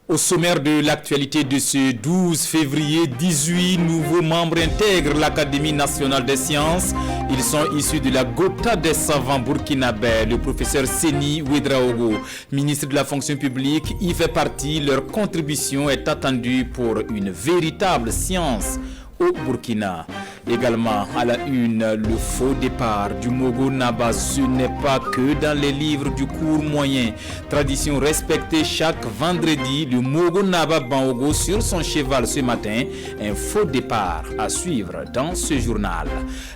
Au sommaire de l'actualité de ce 12 février, 18 nouveaux membres intègrent l'Académie nationale des sciences. Ils sont issus de la Gotha des savants burkinabés. Le professeur Seni Ouedraogo, ministre de la fonction publique, y fait partie. Leur contribution est attendue pour une véritable science au Burkina. Également à la une, le faux départ du Mogo Naba. Ce n'est pas que dans les livres du cours moyen. Tradition respectée chaque vendredi, le Mogo Naba Bangogo sur son cheval ce matin. Un faux départ à suivre dans ce journal.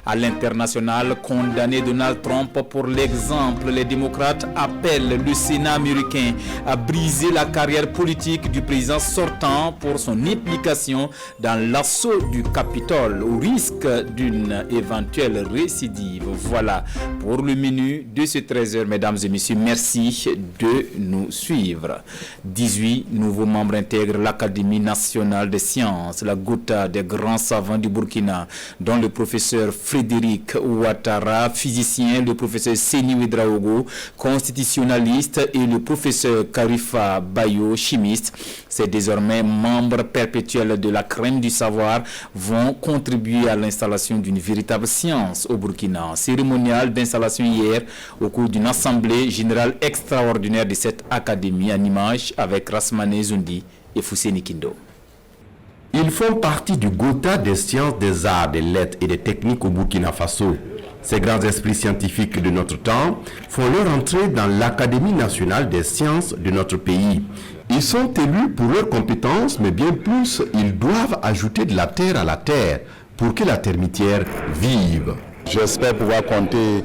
À l'international, condamné Donald Trump pour l'exemple, les démocrates appellent le Sénat américain à briser la carrière politique du président sortant pour son implication dans l'assaut du Capitole au risque d'une éventuelle récidive. Voilà pour le menu de ce 13h, mesdames et messieurs. Merci de nous suivre. 18 nouveaux membres intègrent l'Académie nationale des sciences, la Gotha des grands savants du Burkina, dont le professeur Frédéric Ouattara, physicien, le professeur Seni Ouedraogo, constitutionnaliste, et le professeur Karifa Bayo, chimiste. Ces désormais membres perpétuels de la crème du savoir vont contribuer à l'installation d'une véritable science au Burkina. Cérémonial d'installation hier au cours d'une assemblée générale extraordinaire de cette académie, en image avec Rasmane Zundi et Fousseni Kindo. Ils font partie du Gotha des sciences, des arts, des lettres et des techniques au Burkina Faso. Ces grands esprits scientifiques de notre temps font leur entrée dans l'Académie nationale des sciences de notre pays. Ils sont élus pour leurs compétences, mais bien plus, ils doivent ajouter de la terre à la terre pour que la termitière vive. J'espère pouvoir compter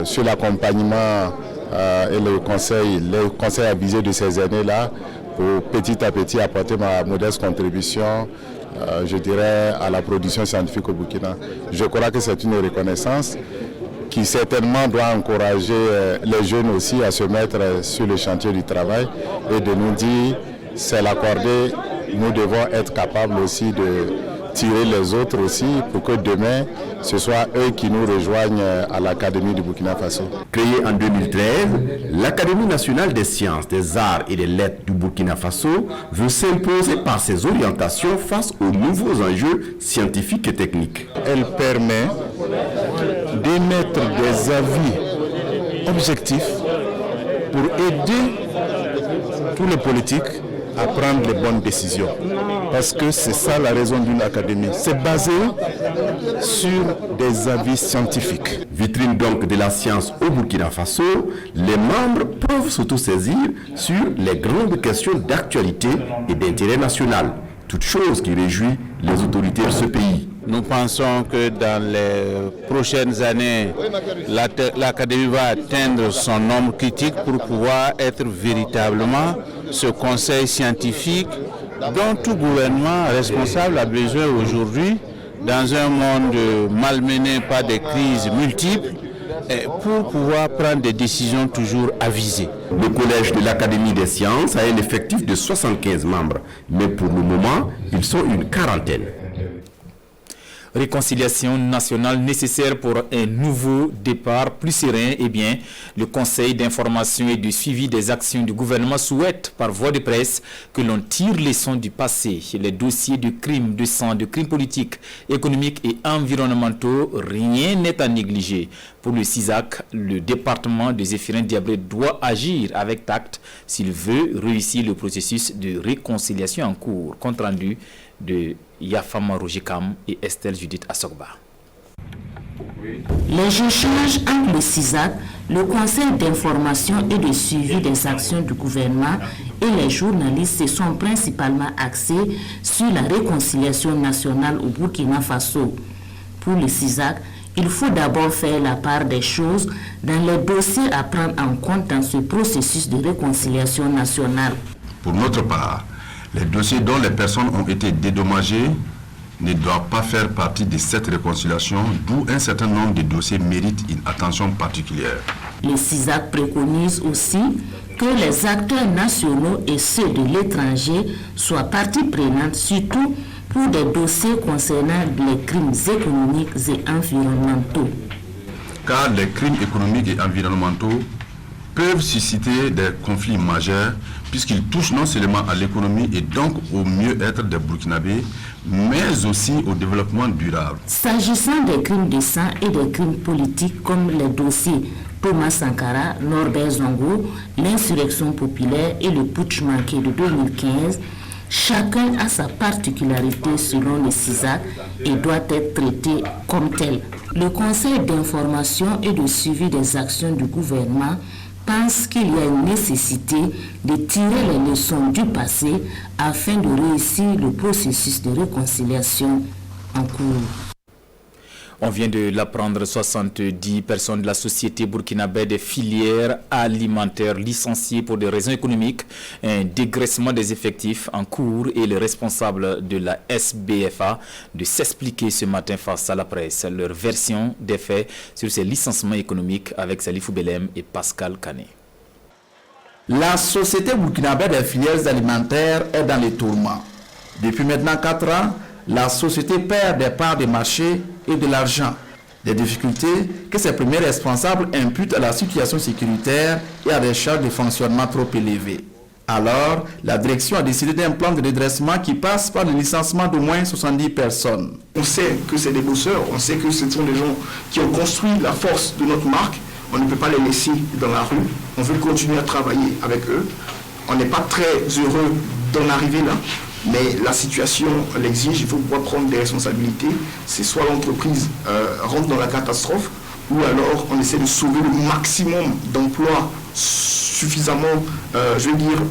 sur l'accompagnement et le conseil avisé de ces années-là pour petit à petit apporter ma modeste contribution, je dirais, à la production scientifique au Burkina. Je crois que c'est une reconnaissance qui certainement doit encourager les jeunes aussi à se mettre sur le chantier du travail et de nous dire, c'est l'accordé, nous devons être capables aussi de tirer les autres aussi pour que demain, ce soit eux qui nous rejoignent à l'Académie du Burkina Faso. Créée en 2013, l'Académie nationale des sciences, des arts et des lettres du Burkina Faso veut s'imposer par ses orientations face aux nouveaux enjeux scientifiques et techniques. Elle permet d'émettre des avis objectifs pour aider tous les politiques à prendre les bonnes décisions. Parce que c'est ça la raison d'une académie. C'est basé sur des avis scientifiques. Vitrine donc de la science au Burkina Faso, les membres peuvent s'autosaisir sur les grandes questions d'actualité et d'intérêt national. Toute chose qui réjouit les autorités de ce pays. Nous pensons que dans les prochaines années, l'Académie va atteindre son nombre critique pour pouvoir être véritablement ce conseil scientifique dont tout gouvernement responsable a besoin aujourd'hui dans un monde malmené par des crises multiples pour pouvoir prendre des décisions toujours avisées. Le collège de l'Académie des sciences a un effectif de 75 membres, mais pour le moment, ils sont une quarantaine. Réconciliation nationale nécessaire pour un nouveau départ plus serein. Eh bien, le Conseil d'information et de suivi des actions du gouvernement souhaite, par voie de presse, que l'on tire les leçons du passé. Les dossiers de crimes de sang, de crimes politiques, économiques et environnementaux, rien n'est à négliger. Pour le CISAC, le département de Zéphirin-Diablé doit agir avec tact s'il veut réussir le processus de réconciliation en cours. Compte rendu de Yafama Rojikam et Estelle Judith Assogba. Les échanges entre le CISAC, le Conseil d'information et de suivi des actions du gouvernement et les journalistes se sont principalement axés sur la réconciliation nationale au Burkina Faso. Pour le CISAC, il faut d'abord faire la part des choses dans les dossiers à prendre en compte dans ce processus de réconciliation nationale. Pour notre part, les dossiers dont les personnes ont été dédommagées ne doivent pas faire partie de cette réconciliation, d'où un certain nombre de dossiers méritent une attention particulière. Le CISAC préconise aussi que les acteurs nationaux et ceux de l'étranger soient partie prenante, surtout pour des dossiers concernant les crimes économiques et environnementaux. Car les crimes économiques et environnementaux peuvent susciter des conflits majeurs puisqu'ils touchent non seulement à l'économie et donc au mieux-être des Burkinabés, mais aussi au développement durable. S'agissant des crimes de sang et des crimes politiques comme les dossiers Thomas Sankara, Norbert Zongo, l'insurrection populaire et le putsch manqué de 2015, chacun a sa particularité selon le CISAC et doit être traité comme tel. Le Conseil d'information et de suivi des actions du gouvernement pense qu'il y a une nécessité de tirer les leçons du passé afin de réussir le processus de réconciliation en cours. On vient de l'apprendre, 70 personnes de la société burkinabé des filières alimentaires licenciées pour des raisons économiques, un dégraissement des effectifs en cours et les responsables de la SBFA de s'expliquer ce matin face à la presse leur version des faits sur ces licenciements économiques avec Salifou Belem et Pascal Kané. La société burkinabé des filières alimentaires est dans les tourments. Depuis maintenant 4 ans, la société perd des parts de marché et de l'argent. Des difficultés que ses premiers responsables imputent à la situation sécuritaire et à des charges de fonctionnement trop élevées. Alors, la direction a décidé d'un plan de redressement qui passe par le licenciement d'au moins 70 personnes. On sait que c'est des bosseurs, on sait que ce sont des gens qui ont construit la force de notre marque. On ne peut pas les laisser dans la rue. On veut continuer à travailler avec eux. On n'est pas très heureux d'en arriver là. Mais la situation l'exige, il faut pouvoir prendre des responsabilités. C'est soit l'entreprise rentre dans la catastrophe, ou alors on essaie de sauver le maximum d'emplois suffisamment,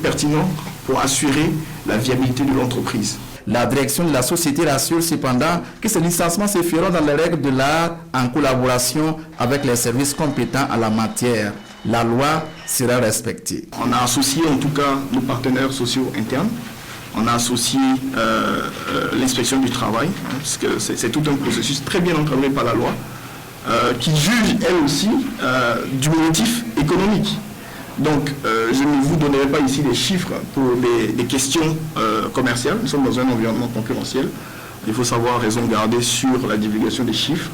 pertinents pour assurer la viabilité de l'entreprise. La direction de la société rassure cependant que ces licenciements se feront dans les règles de l'art en collaboration avec les services compétents en la matière. La loi sera respectée. On a associé en tout cas nos partenaires sociaux internes. On a associé l'inspection du travail, parce que c'est tout un processus très bien encadré par la loi, qui juge elle aussi du motif économique. Donc je ne vous donnerai pas ici des chiffres pour des questions commerciales. Nous sommes dans un environnement concurrentiel. Il faut savoir raison garder sur la divulgation des chiffres.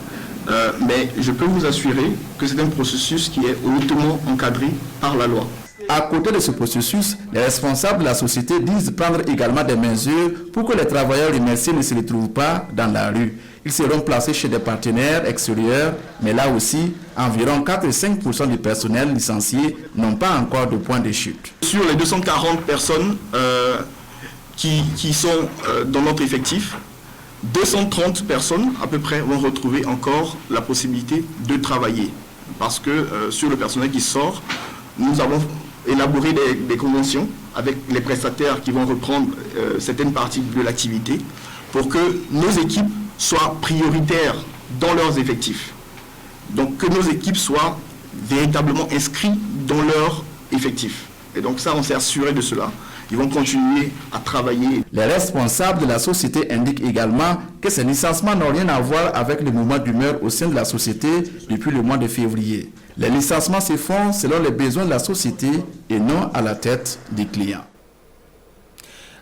Mais je peux vous assurer que c'est un processus qui est hautement encadré par la loi. À côté de ce processus, les responsables de la société disent prendre également des mesures pour que les travailleurs remerciés ne se retrouvent pas dans la rue. Ils seront placés chez des partenaires extérieurs, mais là aussi, environ 4 et 5% du personnel licencié n'ont pas encore de point de chute. Sur les 240 personnes qui sont dans notre effectif, 230 personnes à peu près vont retrouver encore la possibilité de travailler. Parce que sur le personnel qui sort, nous avons élaboré des conventions avec les prestataires qui vont reprendre certaines parties de l'activité pour que nos équipes soient prioritaires dans leurs effectifs. Donc que nos équipes soient véritablement inscrites dans leurs effectifs. Et donc ça, on s'est assuré de cela. Ils vont continuer à travailler. Les responsables de la société indiquent également que ces licenciements n'ont rien à voir avec le mouvement d'humeur au sein de la société depuis le mois de février. Les licenciements se font selon les besoins de la société et non à la tête des clients.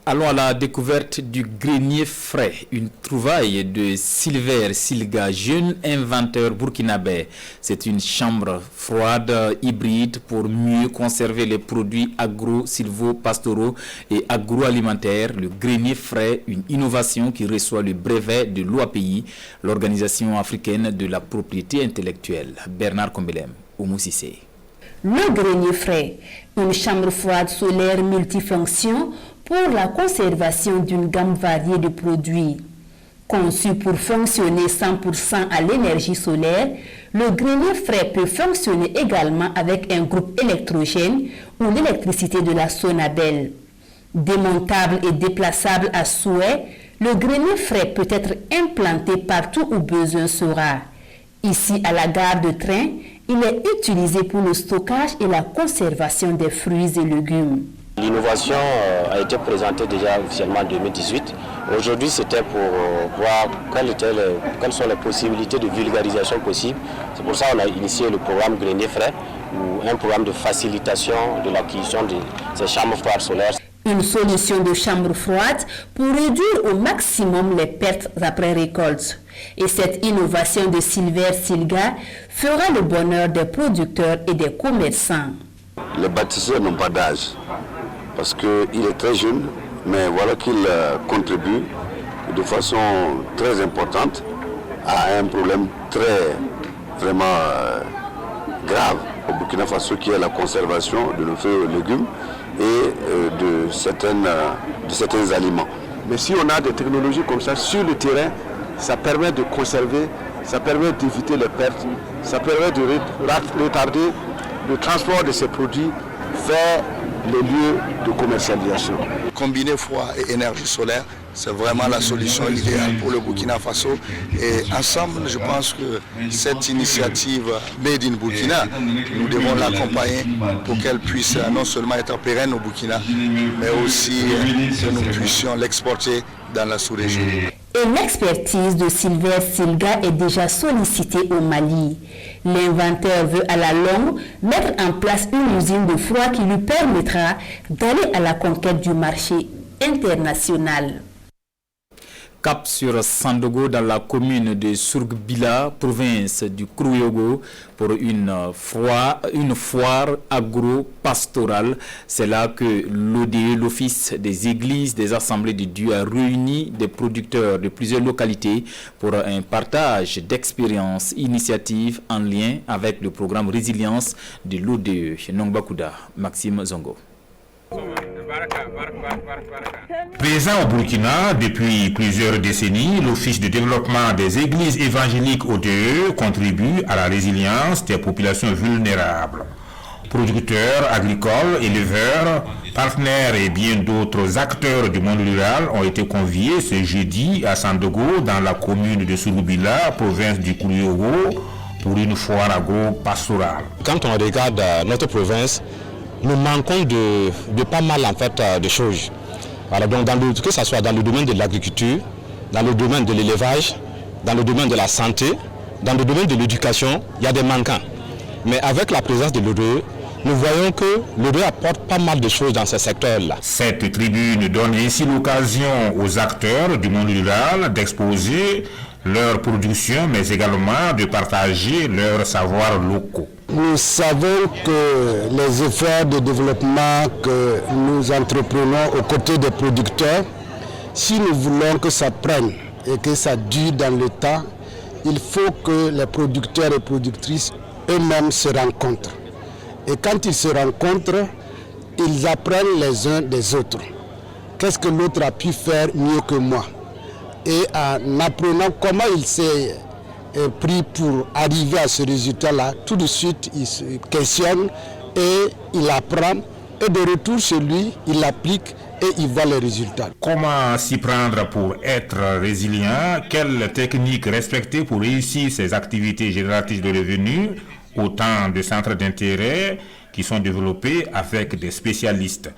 Allons à la découverte du grenier frais, une trouvaille de Silver Silga, jeune inventeur burkinabé. C'est une chambre froide hybride pour mieux conserver les produits agro-silvopastoraux et agroalimentaires. Le grenier frais, une innovation qui reçoit le brevet de l'OAPI, l'Organisation africaine de la propriété intellectuelle. Bernard Kombelem, Oumoussissé. Le grenier frais, une chambre froide solaire multifonction pour la conservation d'une gamme variée de produits. Conçu pour fonctionner 100% à l'énergie solaire, le grenier frais peut fonctionner également avec un groupe électrogène ou l'électricité de la Sonabel. Démontable et déplaçable à souhait, le grenier frais peut être implanté partout où besoin sera. Ici, à la gare de train, il est utilisé pour le stockage et la conservation des fruits et légumes. L'innovation a été présentée déjà officiellement en 2018. Aujourd'hui, c'était pour voir quelles sont les possibilités de vulgarisation possibles. C'est pour ça qu'on a initié le programme Grenier Frais, ou un programme de facilitation de l'acquisition de ces chambres froides solaires. Une solution de chambre froide pour réduire au maximum les pertes après récolte. Et cette innovation de Silver Silga fera le bonheur des producteurs et des commerçants. Les bâtisseurs n'ont pas d'âge, parce qu'il est très jeune, mais voilà qu'il contribue de façon très importante à un problème vraiment grave au Burkina Faso, qui est la conservation de nos fruits et légumes et de certains aliments. Mais si on a des technologies comme ça sur le terrain, ça permet de conserver, ça permet d'éviter les pertes, ça permet de retarder le transport de ces produits vers les lieux de commercialisation. Combiner froid et énergie solaire, c'est vraiment la solution idéale pour le Burkina Faso. Et ensemble, je pense que cette initiative Made in Burkina, nous devons l'accompagner pour qu'elle puisse non seulement être pérenne au Burkina, mais aussi que nous puissions l'exporter dans la sous-région. Et l'expertise de Silver Silga est déjà sollicitée au Mali. L'inventeur veut à la longue mettre en place une usine de froid qui lui permettra d'aller à la conquête du marché international. Cap sur Sandogo dans la commune de Surgbila, province du Kourouyogo, pour une foire agro-pastorale. C'est là que l'ODE, l'Office des Églises des Assemblées de Dieu, a réuni des producteurs de plusieurs localités pour un partage d'expériences, initiatives en lien avec le programme Résilience de l'ODE. Nongbakuda, Maxime Zongo. Présent au Burkina depuis plusieurs décennies, l'Office de développement des églises évangéliques ODE contribue à la résilience des populations vulnérables. Producteurs, agricoles, éleveurs, partenaires et bien d'autres acteurs du monde rural ont été conviés ce jeudi à Sandogo, dans la commune de Surubila, province du Kourouyogo, pour une foire agro-pastorale. Quand on regarde notre province, nous manquons de pas mal en fait de choses. Voilà, donc que ce soit dans le domaine de l'agriculture, dans le domaine de l'élevage, dans le domaine de la santé, dans le domaine de l'éducation, il y a des manquants. Mais avec la présence de l'ODE, nous voyons que l'ODE apporte pas mal de choses dans ce secteur-là. Cette tribune donne ainsi l'occasion aux acteurs du monde rural d'exposer leur production, mais également de partager leurs savoirs locaux. Nous savons que les efforts de développement que nous entreprenons aux côtés des producteurs, si nous voulons que ça prenne et que ça dure dans le temps, il faut que les producteurs et productrices eux-mêmes se rencontrent. Et quand ils se rencontrent, ils apprennent les uns des autres. Qu'est-ce que l'autre a pu faire mieux que moi? Et en apprenant comment il s'est pris pour arriver à ce résultat-là, tout de suite il se questionne et il apprend. Et de retour chez lui, il l'applique et il voit les résultats. Comment s'y prendre pour être résilient? Quelles techniques respecter pour réussir ces activités génératrices de revenus? Autant de centres d'intérêt qui sont développés avec des spécialistes.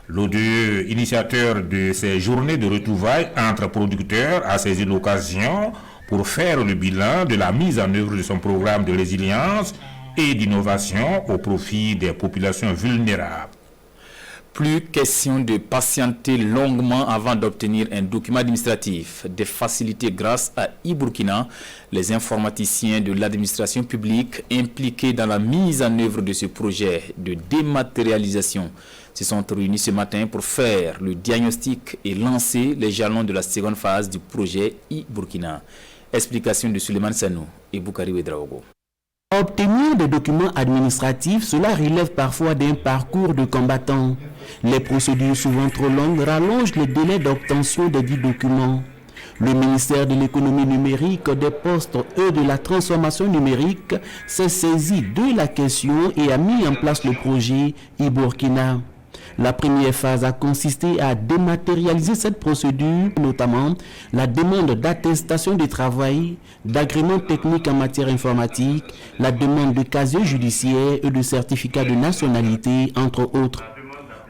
L'ODE, initiateur de ces journées de retrouvailles entre producteurs, a saisi l'occasion pour faire le bilan de la mise en œuvre de son programme de résilience et d'innovation au profit des populations vulnérables. Plus question de patienter longuement avant d'obtenir un document administratif. Des facilités grâce à e-Burkina. Les informaticiens de l'administration publique impliqués dans la mise en œuvre de ce projet de dématérialisation se sont réunis ce matin pour faire le diagnostic et lancer les jalons de la seconde phase du projet e-Burkina. Explication de Suleiman Sanou et Boukari Ouedraogo. Obtenir des documents administratifs, cela relève parfois d'un parcours de combattant. Les procédures souvent trop longues rallongent les délais d'obtention des dits documents. Le ministère de l'économie numérique, des postes et de la transformation numérique s'est saisi de la question et a mis en place le projet e-Burkina. La première phase a consisté à dématérialiser cette procédure, notamment la demande d'attestation de travail, d'agrément technique en matière informatique, la demande de casier judiciaire et de certificat de nationalité, entre autres.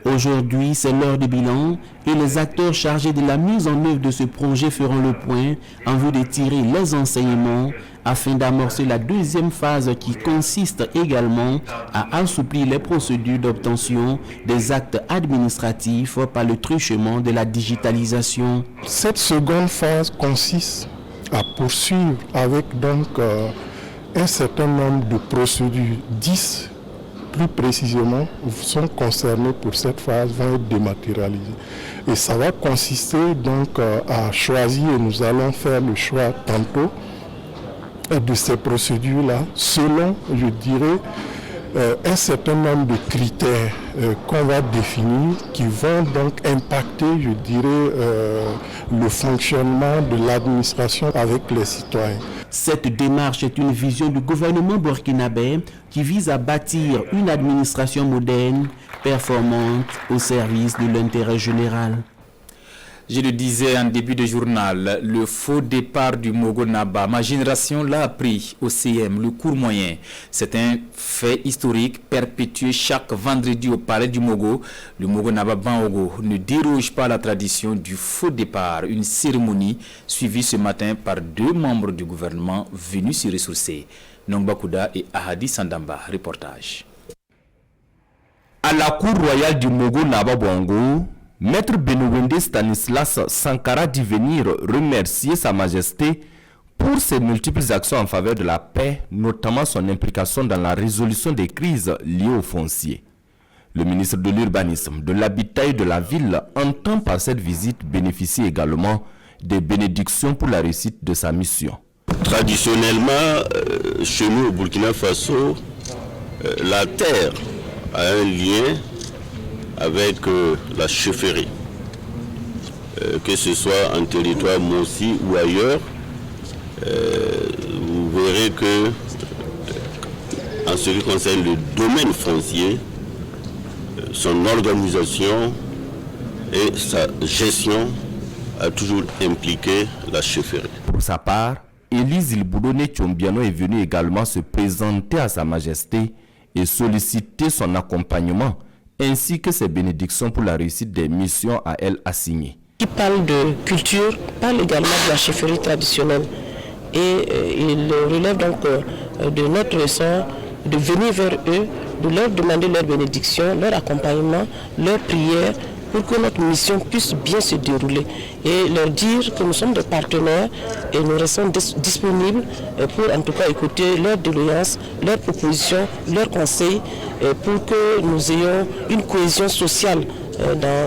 Aujourd'hui, c'est l'heure du bilan et les acteurs chargés de la mise en œuvre de ce projet feront le point en vue de tirer les enseignements afin d'amorcer la deuxième phase qui consiste également à assouplir les procédures d'obtention des actes administratifs par le truchement de la digitalisation. Cette seconde phase consiste à poursuivre avec donc un certain nombre de procédures, 10 plus précisément sont concernés pour cette phase vont être dématérialisés. Et ça va consister donc à choisir, et nous allons faire le choix tantôt de ces procédures-là selon, je dirais, un certain nombre de critères qu'on va définir qui vont donc impacter, je dirais, le fonctionnement de l'administration avec les citoyens. Cette démarche est une vision du gouvernement burkinabé qui vise à bâtir une administration moderne, performante, au service de l'intérêt général. Je le disais en début de journal, le faux départ du Mogo Naba, ma génération l'a appris au CM, le cours moyen. C'est un fait historique perpétué chaque vendredi au palais du Mogo. Le Mogo Naba Bangogo ne déroge pas à la tradition du faux départ, une cérémonie suivie ce matin par 2 membres du gouvernement venus s'y ressourcer. Nongbakuda et Ahadi Sandamba, reportage. À la cour royale du Mogo Naba Bango, Maître Benowende Stanislas Sankara dit venir remercier Sa Majesté pour ses multiples actions en faveur de la paix, notamment son implication dans la résolution des crises liées au foncier. Le ministre de l'Urbanisme, de l'Habitat et de la Ville entend par cette visite bénéficier également des bénédictions pour la réussite de sa mission. Traditionnellement, chez nous au Burkina Faso, la terre a un lien avec la chefferie, que ce soit en territoire Mossi ou ailleurs. Vous verrez que en ce qui concerne le domaine foncier, son organisation et sa gestion a toujours impliqué la chefferie. Pour sa part, Élise Ilboudone Tchombiano est venue également se présenter à Sa Majesté et solliciter son accompagnement ainsi que ses bénédictions pour la réussite des missions à elle assignées. Qui parle de culture, parle également de la chefferie traditionnelle. Et il relève donc de notre ressort de venir vers eux, de leur demander leur bénédiction, leur accompagnement, leur prière, pour que notre mission puisse bien se dérouler. Et leur dire que nous sommes des partenaires et nous restons disponibles pour en tout cas écouter leurs doléances, leurs propositions, leurs conseils, pour que nous ayons une cohésion sociale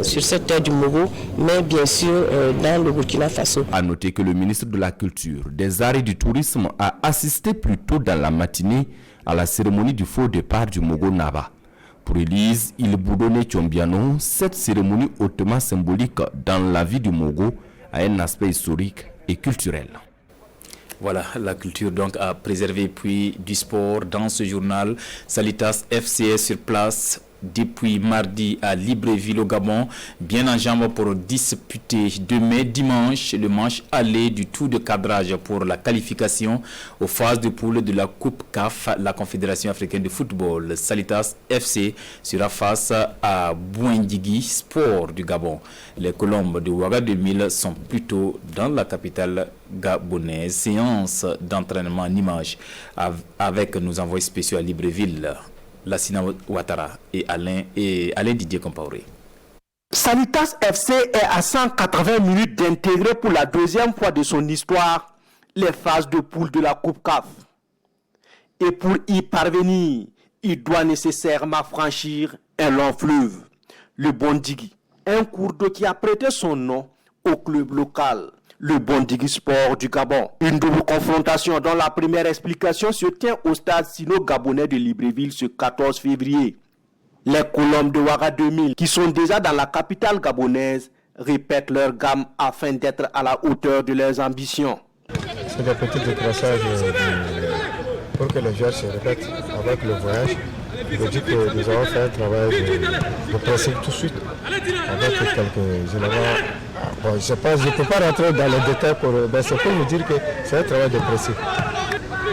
sur cette terre du Mogo, mais bien sûr dans le Burkina Faso. A noter que le ministre de la Culture, des Arts et du Tourisme a assisté plus tôt dans la matinée à la cérémonie du faux départ du Mogo Naba. Pour Élise Ilboudone Tchombiano, cette cérémonie hautement symbolique dans la vie du Mogo a un aspect historique et culturel. Voilà, la culture donc à préserver, puis du sport dans ce journal. Salitas FCS sur place depuis mardi à Libreville au Gabon, bien en jambes pour disputer demain dimanche le match aller du tour de cadrage pour la qualification aux phases de poule de la Coupe CAF, la Confédération africaine de football. Salitas FC sera face à Bouindigi Sport du Gabon. Les Colombes de Ouaga 2000 sont plutôt dans la capitale gabonaise. Séance d'entraînement en images avec nos envoyés spéciaux à Libreville, Lassina Ouattara et Alain Didier Compaoré. Sanitas FC est à 180 minutes d'intégrer pour la 2e fois de son histoire les phases de poule de la Coupe CAF. Et pour y parvenir, il doit nécessairement franchir un long fleuve, le Bondigi, un cours d'eau qui a prêté son nom au club local, le Bondigi Sport du Gabon. Une double confrontation dont la première explication se tient au stade sino-gabonais de Libreville ce 14 février. Les Colombes de Ouaga 2000, qui sont déjà dans la capitale gabonaise, répètent leur gamme afin d'être à la hauteur de leurs ambitions. C'est des petits décrassages pour que les joueurs se répètent avec le voyage. Je dis que nous avons fait un travail de pressing tout de suite avec quelques éléments. Bon, je ne peux pas rentrer dans les détails, mais c'est pour vous dire que c'est un travail de pressing.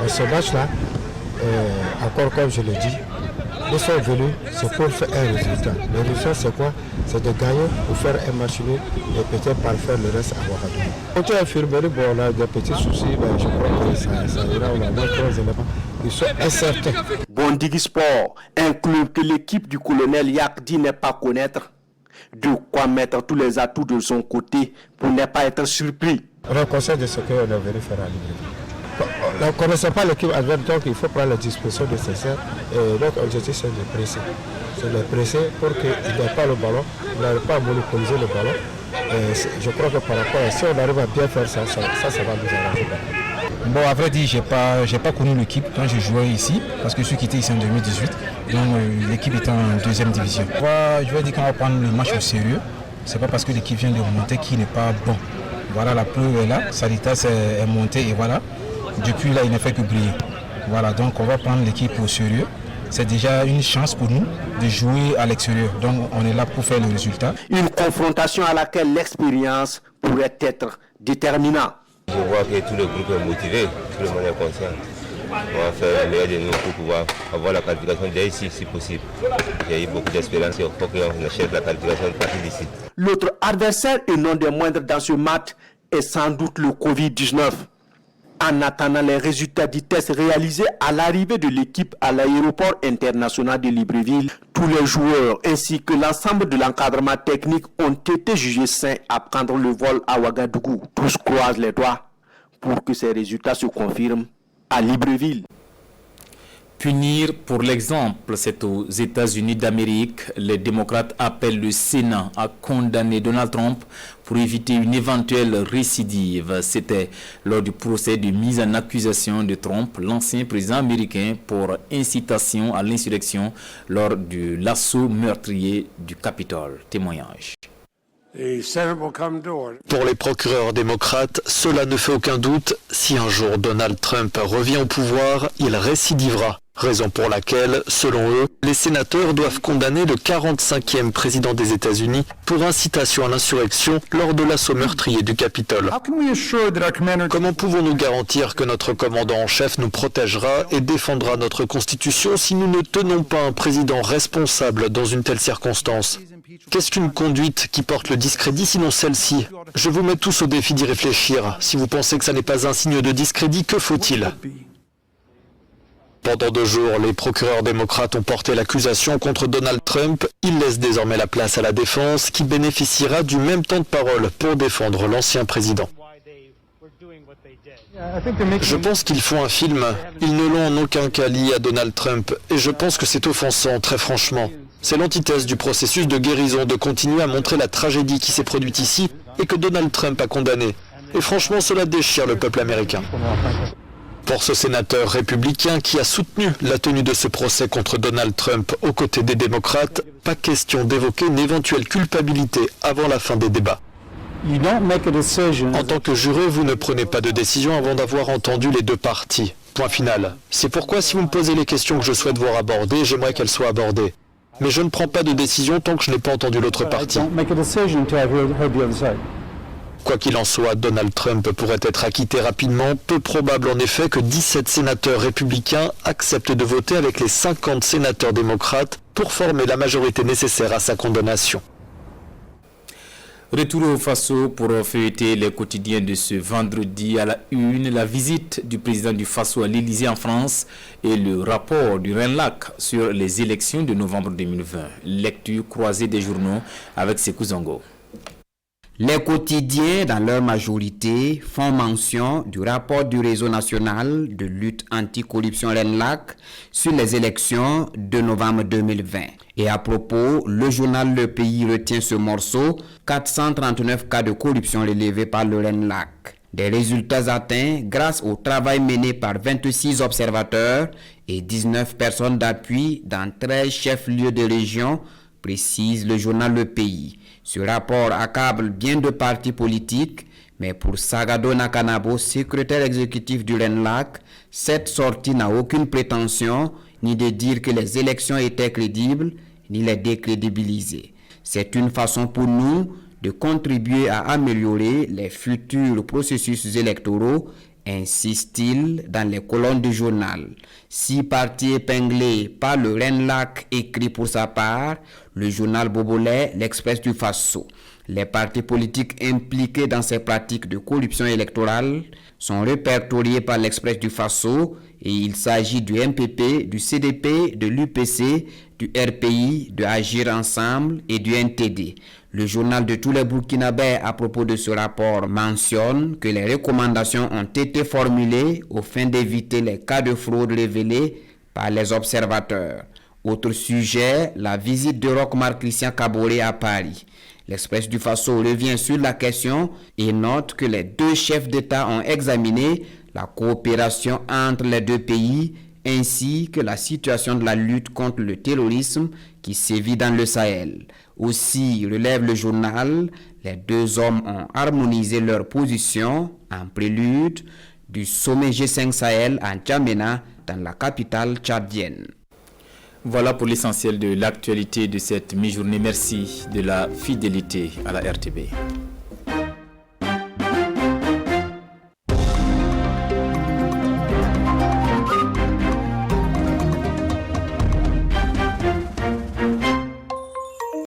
Et ce match-là, encore comme je l'ai dit, nous sommes venus, c'est pour faire un résultat. Le résultat, c'est quoi? C'est de gagner pour faire un match nul et peut-être par faire le reste à Ouagadougou. Côté infirmerie, bon, on a des petits soucis, mais je crois que ça ira, on a d'autres éléments. Ils sont incertains. Bondigi Sport, un club que l'équipe du colonel Yakdi n'est pas connaître. De quoi mettre tous les atouts de son côté pour ne pas être surpris. On a conscience de ce qu'on est venu faire à Libreville. ne connaissons pas l'équipe adverse, donc il faut prendre les dispositions nécessaires. Et notre objectif, c'est de presser. C'est de presser pour qu'il n'ait pas le ballon, il n'arrive pas à monopoliser le ballon. Et je crois que par rapport à ça, si on arrive à bien faire ça va nous arranger. Bon, à vrai dire, j'ai pas connu l'équipe quand je jouais ici, parce que je suis quitté ici en 2018. Donc l'équipe est en deuxième division. Je vais dire qu'on va prendre le match au sérieux. C'est pas parce que l'équipe vient de remonter qu'il n'est pas bon. Voilà, la preuve est là, Salitas est monté et voilà. Depuis là, il ne fait que briller. Voilà, donc on va prendre l'équipe au sérieux. C'est déjà une chance pour nous de jouer à l'extérieur. Donc on est là pour faire le résultat. Une confrontation à laquelle l'expérience pourrait être déterminante. Je vois que tout le groupe est motivé, tout le monde est conscient. On va faire le meilleur de nous pour pouvoir avoir la qualification déjà ici, si possible. J'ai eu beaucoup d'espérance, il faut qu'on achète la qualification de partir d'ici. L'autre adversaire et non des moindres dans ce match est sans doute le Covid-19. En attendant les résultats du test réalisé à l'arrivée de l'équipe à l'aéroport international de Libreville, tous les joueurs ainsi que l'ensemble de l'encadrement technique ont été jugés sains à prendre le vol à Ouagadougou. Tous croisent les doigts pour que ces résultats se confirment à Libreville. Punir pour l'exemple, c'est aux États-Unis d'Amérique. Les démocrates appellent le Sénat à condamner Donald Trump pour éviter une éventuelle récidive. C'était lors du procès de mise en accusation de Trump, l'ancien président américain, pour incitation à l'insurrection lors de l'assaut meurtrier du Capitole. Témoignage. Pour les procureurs démocrates, cela ne fait aucun doute. Si un jour Donald Trump revient au pouvoir, il récidivera. Raison pour laquelle, selon eux, les sénateurs doivent condamner le 45e président des États-Unis pour incitation à l'insurrection lors de l'assaut meurtrier du Capitole. Comment pouvons-nous garantir que notre commandant en chef nous protégera et défendra notre Constitution si nous ne tenons pas un président responsable dans une telle circonstance ? Qu'est-ce qu'une conduite qui porte le discrédit sinon celle-ci ? Je vous mets tous au défi d'y réfléchir. Si vous pensez que ça n'est pas un signe de discrédit, que faut-il ? Pendant 2 jours, les procureurs démocrates ont porté l'accusation contre Donald Trump. Ils laissent désormais la place à la défense qui bénéficiera du même temps de parole pour défendre l'ancien président. Je pense qu'ils font un film. Ils ne l'ont en aucun cas lié à Donald Trump. Et je pense que c'est offensant, très franchement. C'est l'antithèse du processus de guérison de continuer à montrer la tragédie qui s'est produite ici et que Donald Trump a condamné. Et franchement, cela déchire le peuple américain. Pour ce sénateur républicain qui a soutenu la tenue de ce procès contre Donald Trump aux côtés des démocrates, pas question d'évoquer une éventuelle culpabilité avant la fin des débats. En tant que juré, vous ne prenez pas de décision avant d'avoir entendu les 2 parties. Point final. C'est pourquoi si vous me posez les questions que je souhaite voir abordées, j'aimerais qu'elles soient abordées. Mais je ne prends pas de décision tant que je n'ai pas entendu l'autre partie. Quoi qu'il en soit, Donald Trump pourrait être acquitté rapidement. Peu probable en effet que 17 sénateurs républicains acceptent de voter avec les 50 sénateurs démocrates pour former la majorité nécessaire à sa condamnation. Retour au Faso pour feuilleter les quotidiens de ce vendredi. À la une, la visite du président du Faso à l'Élysée en France et le rapport du RENLAC sur les élections de novembre 2020. Lecture croisée des journaux avec Sekou Zongo. Les quotidiens, dans leur majorité, font mention du rapport du réseau national de lutte anti-corruption RENLAC sur les élections de novembre 2020. Et à propos, le journal Le Pays retient ce morceau, 439 cas de corruption relevés par le RENLAC. Des résultats atteints grâce au travail mené par 26 observateurs et 19 personnes d'appui dans 13 chefs-lieux de région, précise le journal Le Pays. Ce rapport accable bien de partis politiques, mais pour Sagado Nakanabo, secrétaire exécutif du RENLAC, cette sortie n'a aucune prétention ni de dire que les élections étaient crédibles, ni les décrédibiliser. C'est une façon pour nous de contribuer à améliorer les futurs processus électoraux, insiste-t-il dans les colonnes du journal. 6 partis épinglés par le RENLAC écrit pour sa part le journal Bobolais, l'Express du Faso. Les partis politiques impliqués dans ces pratiques de corruption électorale sont répertoriés par l'Express du Faso et il s'agit du MPP, du CDP, de l'UPC, du RPI, de Agir Ensemble et du NTD. Le journal de tous les Burkinabés à propos de ce rapport mentionne que les recommandations ont été formulées aux fins d'éviter les cas de fraude révélés par les observateurs. Autre sujet, la visite de Roch-Marc Christian Kaboré à Paris. L'Express du Faso revient sur la question et note que les deux chefs d'État ont examiné la coopération entre les deux pays ainsi que la situation de la lutte contre le terrorisme qui sévit dans le Sahel. Aussi, relève le journal, les deux hommes ont harmonisé leur position en prélude du sommet G5 Sahel à N'Djamena, dans la capitale tchadienne. Voilà pour l'essentiel de l'actualité de cette mi-journée. Merci de la fidélité à la RTB.